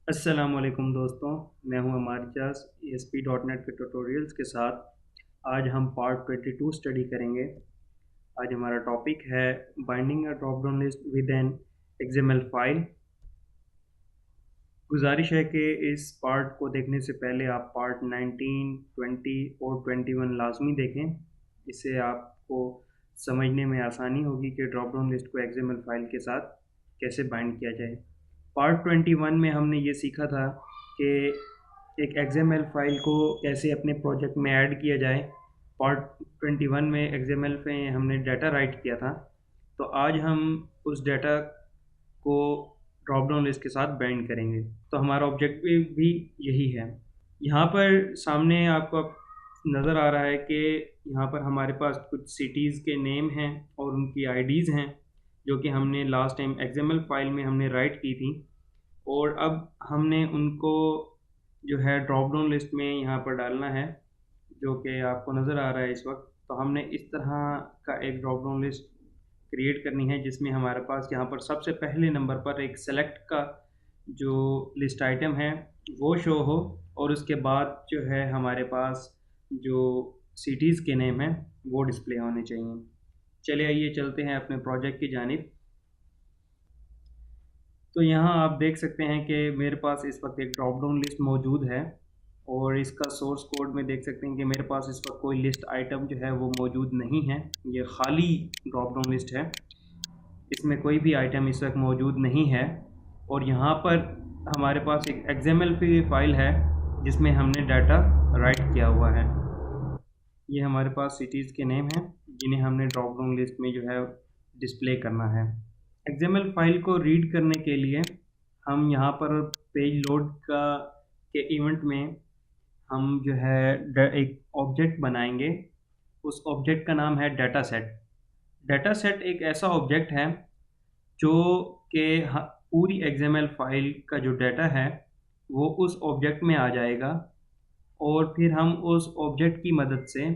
अस्सलामुअलैकुम दोस्तों, मैं हूं अमार इजाज़ ASP.NET के ट्यूटोरियल्स के साथ। आज हम पार्ट 22 स्टडी करेंगे। आज हमारा टॉपिक है binding a drop down list with an XML file. गुजारिश है कि इस पार्ट को देखने से पहले आप पार्ट 19, 20 और 21 लाजमी देखें। इससे आपको समझने में आसानी होगी कि ड्रॉप डाउन लिस्ट को XML फाइल के साथ कैसे बाइंड किया जाए। पार्ट 21 में हमने ये सीखा था कि एक XML फाइल को कैसे अपने प्रोजेक्ट में ऐड किया जाए। पार्ट 21 में XML पे हमने डाटा राइट किया था। तो आज हम उस डाटा को ड्रॉप डाउन लिस्ट के साथ बाइंड करेंगे। तो हमारा ऑब्जेक्टिव भी यही है। यहाँ पर सामने आपको नज़र आ रहा है कि यहाँ पर हमारे पास कुछ सिटीज़ के नेम हैं और उनकी आईडीज़ हैं, जो कि हमने लास्ट टाइम XML फाइल में हमने राइट की थी। और अब हमने उनको जो है ड्रॉप डाउन लिस्ट में यहाँ पर डालना है, जो कि आपको नज़र आ रहा है इस वक्त। तो हमने इस तरह का एक ड्रॉप डाउन लिस्ट क्रिएट करनी है, जिसमें हमारे पास यहाँ पर सबसे पहले नंबर पर एक सेलेक्ट का जो लिस्ट आइटम है वो शो हो, और उसके बाद जो है हमारे पास जो सिटीज़ के नेम हैं वो डिस्प्ले होने चाहिए। चलिए आइए चलते हैं अपने प्रोजेक्ट की जानिब। तो यहाँ आप देख सकते हैं कि मेरे पास इस वक्त एक ड्रॉप डाउन लिस्ट मौजूद है, और इसका सोर्स कोड में देख सकते हैं कि मेरे पास इस वक्त कोई लिस्ट आइटम जो है वो मौजूद नहीं है। ये खाली ड्रॉप डाउन लिस्ट है, इसमें कोई भी आइटम इस वक्त मौजूद नहीं है। और यहाँ पर हमारे पास एक XML की फाइल है जिसमें हमने डाटा राइट किया हुआ है। ये हमारे पास सिटीज़ के नेम हैं जिन्हें हमने ड्रॉप डाउन लिस्ट में जो है डिस्प्ले करना है। XML फाइल को रीड करने के लिए हम यहाँ पर पेज लोड का के इवेंट में हम जो है एक ऑब्जेक्ट बनाएंगे। उस ऑब्जेक्ट का नाम है डाटा सेट। डाटा सेट एक ऐसा ऑब्जेक्ट है जो कि पूरी XML फाइल का जो डाटा है वो उस ऑब्जेक्ट में आ जाएगा, और फिर हम उस ऑब्जेक्ट की मदद से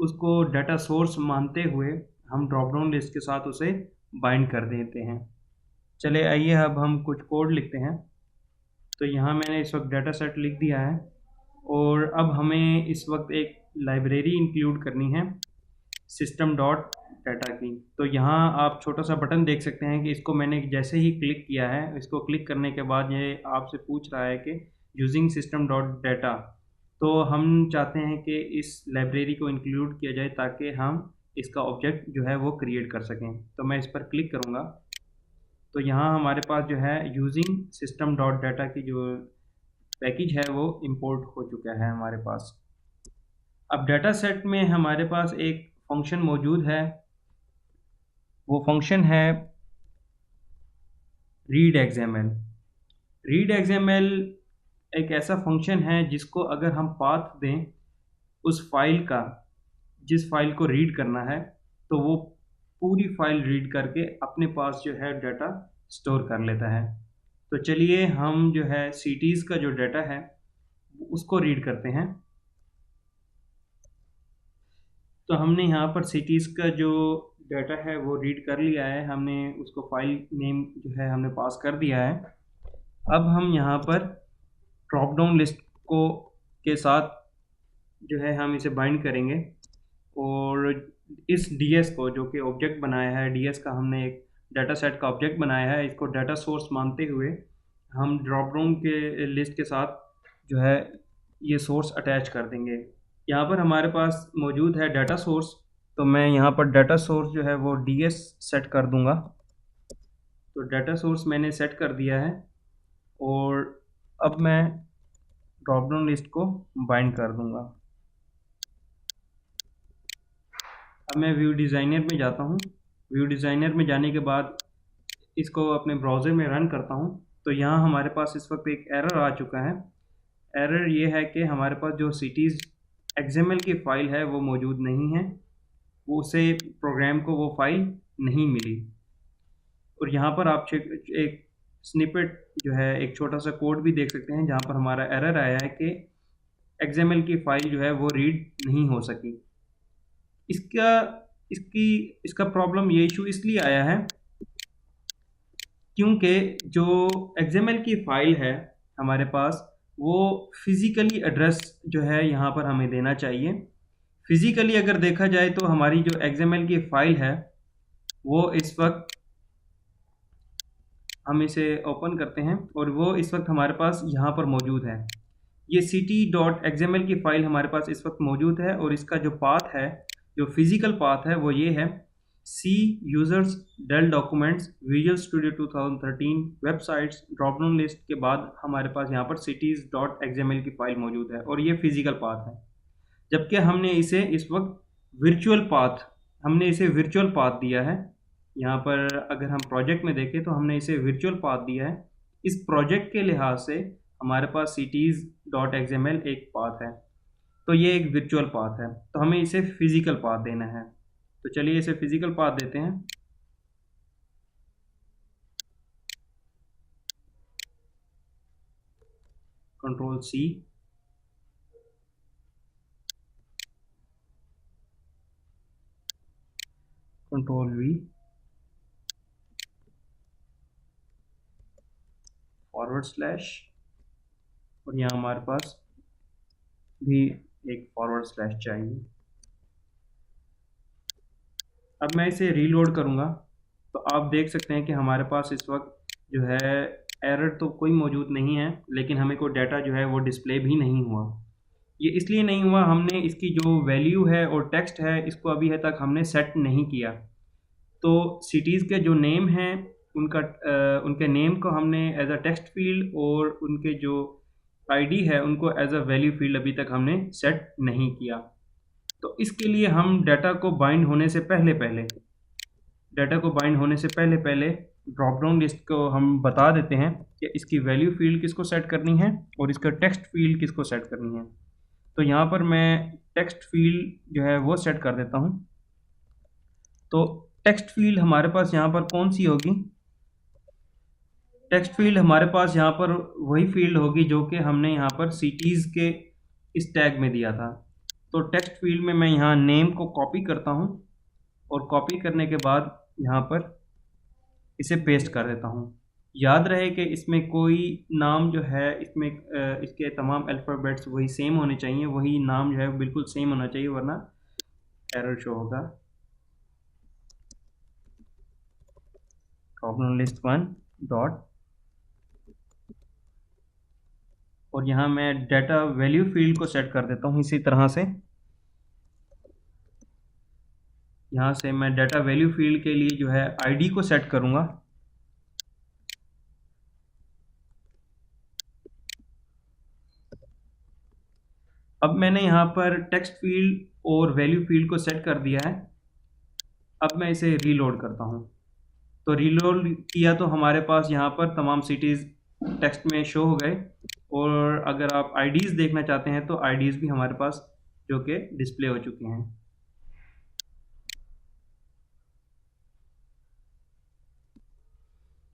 उसको डाटा सोर्स मानते हुए हम ड्रॉप डाउन लिस्ट के साथ उसे बाइंड कर देते हैं। चले आइए अब हम कुछ कोड लिखते हैं। तो यहाँ मैंने इस वक्त डाटा सेट लिख दिया है, और अब हमें इस वक्त एक लाइब्रेरी इंक्लूड करनी है सिस्टम डॉट डाटा की। तो यहाँ आप छोटा सा बटन देख सकते हैं कि इसको मैंने जैसे ही क्लिक किया है, इसको क्लिक करने के बाद ये आपसे पूछ रहा है कि यूजिंग सिस्टम डॉट डाटा। तो हम चाहते हैं कि इस लाइब्रेरी को इंक्लूड किया जाए ताकि हम इसका ऑब्जेक्ट जो है वो क्रिएट कर सकें। तो मैं इस पर क्लिक करूँगा, तो यहाँ हमारे पास जो है यूजिंग सिस्टम डॉट डाटा की जो पैकेज है वो इंपोर्ट हो चुका है हमारे पास। अब डाटा सेट में हमारे पास एक फंक्शन मौजूद है, वो फंक्शन है रीड XML। रीड XML एक ऐसा फंक्शन है जिसको अगर हम पाथ दें उस फाइल का, जिस फाइल को रीड करना है, तो वो पूरी फाइल रीड करके अपने पास जो है डाटा स्टोर कर लेता है। तो चलिए हम जो है सिटीज़ का जो डाटा है उसको रीड करते हैं। तो हमने यहाँ पर सिटीज़ का जो डाटा है वो रीड कर लिया है, हमने उसको फाइल नेम जो है हमने पास कर दिया है। अब हम यहाँ पर ड्रॉप डाउन लिस्ट को के साथ जो है हम इसे बाइंड करेंगे, और इस DS को जो कि ऑब्जेक्ट बनाया है, DS का हमने एक डाटा सेट का ऑब्जेक्ट बनाया है, इसको डाटा सोर्स मानते हुए हम ड्रॉप डाउन के लिस्ट के साथ जो है ये सोर्स अटैच कर देंगे। यहाँ पर हमारे पास मौजूद है डाटा सोर्स, तो मैं यहाँ पर डाटा सोर्स जो है वो DS सेट कर दूँगा। तो डाटा सोर्स मैंने सेट कर दिया है, और अब मैं ड्रॉप डाउन लिस्ट को बाइंड कर दूँगा। अब मैं व्यू डिज़ाइनर में जाता हूँ। व्यू डिज़ाइनर में जाने के बाद इसको अपने ब्राउज़र में रन करता हूँ। तो यहाँ हमारे पास इस वक्त एक एरर आ चुका है। एरर ये है कि हमारे पास जो सिटीज़ XML की फ़ाइल है वो मौजूद नहीं है, वो उसे प्रोग्राम को वो फ़ाइल नहीं मिली। और यहाँ पर आप एक स्निपेट जो है एक छोटा सा कोड भी देख सकते हैं जहाँ पर हमारा एरर आया है कि XML की फ़ाइल जो है वो रीड नहीं हो सकी। इसका प्रॉब्लम, ये इशू इसलिए आया है क्योंकि जो XML की फ़ाइल है हमारे पास, वो फिज़िकली एड्रेस जो है यहाँ पर हमें देना चाहिए। फिज़िकली अगर देखा जाए तो हमारी जो XML की फ़ाइल है वो इस वक्त, हम इसे ओपन करते हैं और वो इस वक्त हमारे पास यहाँ पर मौजूद है। ये city.xml की फ़ाइल हमारे पास इस वक्त मौजूद है और इसका जो पाथ है, जो फिज़िकल पाथ है वो ये है, C users Dell documents visual studio 2013 websites drop down list के बाद हमारे पास यहाँ पर cities.xml की फ़ाइल मौजूद है और ये फिज़िकल पाथ है। जबकि हमने इसे इस वक्त वर्चुअल पाथ दिया है। यहाँ पर अगर हम प्रोजेक्ट में देखें तो हमने इसे वर्चुअल पाथ दिया है। इस प्रोजेक्ट के लिहाज से हमारे पास cities.xml एक पाथ है, तो ये एक वर्चुअल पाथ है, तो हमें इसे फिजिकल पाथ देना है। तो चलिए इसे फिजिकल पाथ देते हैं। Control C, control V, forward slash, और यहाँ हमारे पास भी एक फॉरवर्ड स्लैश चाहिए। अब मैं इसे रीलोड करूँगा तो आप देख सकते हैं कि हमारे पास इस वक्त जो है एरर तो कोई मौजूद नहीं है, लेकिन हमें कोई डाटा जो है वो डिस्प्ले भी नहीं हुआ। ये इसलिए नहीं हुआ, हमने इसकी जो वैल्यू है और टेक्स्ट है इसको अभी तक हमने सेट नहीं किया। तो सिटीज़ के जो नेम हैं उनके नेम को हमने एज अ टेक्स्ट फील्ड और उनके जो आईडी है उनको एज अ वैल्यू फील्ड अभी तक हमने सेट नहीं किया। तो इसके लिए हम डाटा को बाइंड होने से पहले पहले ड्रॉप डाउन लिस्ट को हम बता देते हैं कि इसकी वैल्यू फील्ड किसको सेट करनी है और इसका टेक्स्ट फील्ड किसको सेट करनी है। तो यहाँ पर मैं टेक्स्ट फील्ड जो है वो सेट कर देता हूँ। तो टेक्स्ट फील्ड हमारे पास यहाँ पर कौन सी होगी? टेक्स्ट फील्ड हमारे पास यहाँ पर वही फील्ड होगी जो कि हमने यहाँ पर सिटीज़ के इस टैग में दिया था। तो टेक्स्ट फील्ड में मैं यहाँ नेम को कॉपी करता हूँ और कॉपी करने के बाद यहाँ पर इसे पेस्ट कर देता हूँ। याद रहे कि इसमें कोई नाम जो है इसमें इसके तमाम अल्फ़ाबेट्स वही सेम होने चाहिए, वही नाम जो है बिल्कुल सेम होना चाहिए, वरना एरर शो होगा। ड्रॉप डाउन लिस्ट 1 डॉट, और यहाँ मैं डाटा वैल्यू फील्ड को सेट कर देता हूँ इसी तरह से। यहाँ से मैं डाटा वैल्यू फील्ड के लिए जो है आईडी को सेट करूँगा। अब मैंने यहाँ पर टेक्स्ट फील्ड और वैल्यू फील्ड को सेट कर दिया है। अब मैं इसे रीलोड करता हूँ। तो रीलोड किया तो हमारे पास यहाँ पर तमाम सिटीज़ टेक्स्ट में शो हो गए, और अगर आप आईडीज़ देखना चाहते हैं तो आईडीज़ भी हमारे पास जो कि डिस्प्ले हो चुके हैं।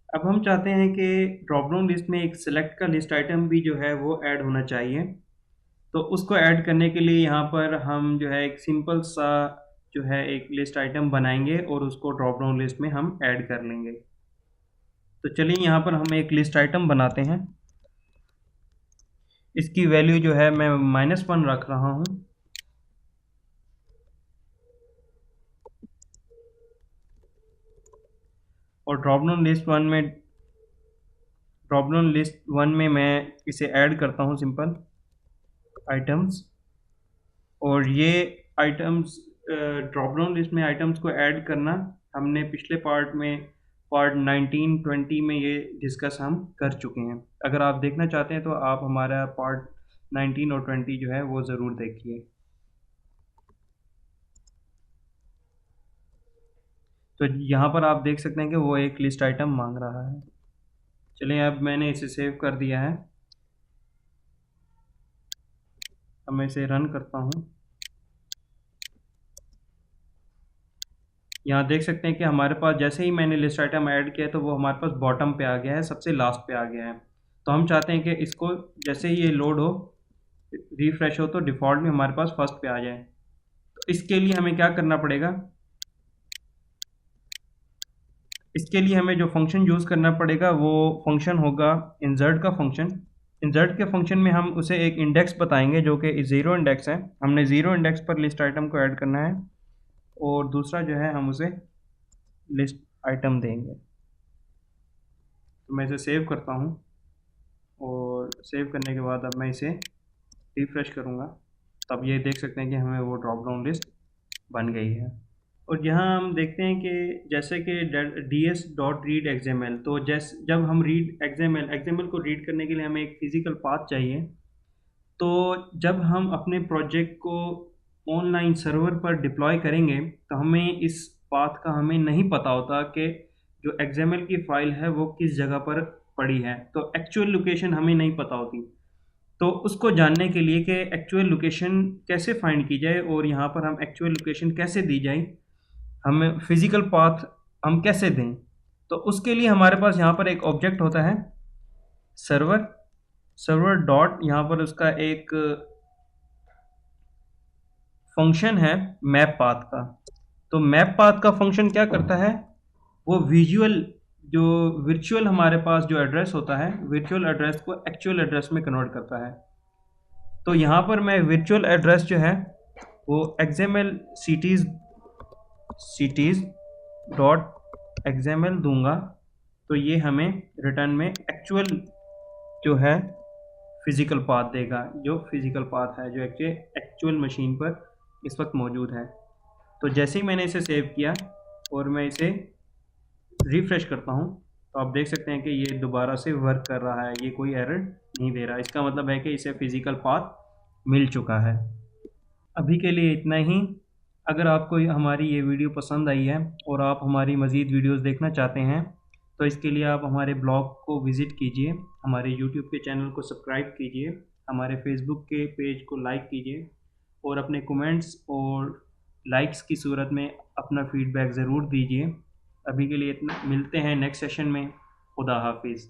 अब हम चाहते हैं कि ड्रॉप डाउन लिस्ट में एक सिलेक्ट का लिस्ट आइटम भी जो है वो ऐड होना चाहिए। तो उसको ऐड करने के लिए यहाँ पर हम जो है एक सिंपल सा जो है एक लिस्ट आइटम बनाएंगे और उसको ड्रॉप डाउन लिस्ट में हम ऐड कर लेंगे। तो चलिए यहाँ पर हम एक लिस्ट आइटम बनाते हैं। इसकी वैल्यू जो है मैं -1 रख रहा हूँ। और ड्रॉप डाउन लिस्ट वन में मैं इसे ऐड करता हूँ सिंपल आइटम्स। और ये आइटम्स ड्रॉप डाउन लिस्ट में आइटम्स को ऐड करना हमने पिछले पार्ट 19, 20 में ये डिस्कस हम कर चुके हैं। अगर आप देखना चाहते हैं तो आप हमारा पार्ट 19 और 20 जो है वो ज़रूर देखिए। तो यहाँ पर आप देख सकते हैं कि वो एक लिस्ट आइटम मांग रहा है। चलिए अब मैंने इसे सेव कर दिया है। अब मैं इसे रन करता हूँ। यहाँ देख सकते हैं कि हमारे पास जैसे ही मैंने लिस्ट आइटम ऐड किया तो वो हमारे पास बॉटम पे आ गया है, सबसे लास्ट पे आ गया है। तो हम चाहते हैं कि इसको जैसे ही ये लोड हो, रिफ्रेश हो, तो डिफ़ॉल्ट में हमारे पास फर्स्ट पे आ जाए। तो इसके लिए हमें क्या करना पड़ेगा? इसके लिए हमें जो फंक्शन यूज़ करना पड़ेगा वो फंक्शन होगा इंसर्ट का फंक्शन। इंसर्ट के फंक्शन में हम उसे एक इंडेक्स बताएंगे जो कि ज़ीरो इंडेक्स है। हमने ज़ीरो इंडेक्स पर लिस्ट आइटम को ऐड करना है और दूसरा जो है हम उसे लिस्ट आइटम देंगे। तो मैं इसे सेव करता हूँ और सेव करने के बाद अब मैं इसे रिफ्रेश करूँगा, तब ये देख सकते हैं कि हमें वो ड्रॉप डाउन लिस्ट बन गई है। और यहाँ हम देखते हैं कि जैसे कि ds.read.xml, तो जब हम रीड XML को रीड करने के लिए हमें एक फिज़िकल पाथ चाहिए। तो जब हम अपने प्रोजेक्ट को ऑनलाइन सर्वर पर डिप्लॉय करेंगे तो हमें इस पाथ का हमें नहीं पता होता कि जो XML की फ़ाइल है वो किस जगह पर पड़ी है, तो एक्चुअल लोकेशन हमें नहीं पता होती। तो उसको जानने के लिए कि एक्चुअल लोकेशन कैसे फाइंड की जाए और यहाँ पर हम एक्चुअल लोकेशन कैसे दी जाए, हमें फिज़िकल पाथ हम कैसे दें, तो उसके लिए हमारे पास यहाँ पर एक ऑब्जेक्ट होता है सर्वर डॉट, यहाँ पर उसका एक फंक्शन है मैप पाथ का। तो मैप पाथ का फंक्शन क्या करता है, वो वर्चुअल हमारे पास जो एड्रेस होता है, वर्चुअल एड्रेस को एक्चुअल एड्रेस में कन्वर्ट करता है। तो यहाँ पर मैं वर्चुअल एड्रेस जो है वो XML cities डॉट XML दूंगा, तो ये हमें रिटर्न में एक्चुअल जो है फिज़िकल पाथ देगा, जो फिज़िकल पाथ है जो एक्चुअल मशीन पर इस वक्त मौजूद है। तो जैसे ही मैंने इसे सेव किया और मैं इसे रिफ़्रेश करता हूँ तो आप देख सकते हैं कि ये दोबारा से वर्क कर रहा है, ये कोई एरर नहीं दे रहा। इसका मतलब है कि इसे फिज़िकल पाथ मिल चुका है। अभी के लिए इतना ही। अगर आपको हमारी ये वीडियो पसंद आई है और आप हमारी मज़ीद वीडियोस देखना चाहते हैं तो इसके लिए आप हमारे ब्लॉग को विज़िट कीजिए, हमारे यूट्यूब के चैनल को सब्सक्राइब कीजिए, हमारे फेसबुक के पेज को लाइक कीजिए और अपने कमेंट्स और लाइक्स की सूरत में अपना फ़ीडबैक ज़रूर दीजिए। अभी के लिए इतना, मिलते हैं नेक्स्ट सेशन में। खुदा हाफिज़।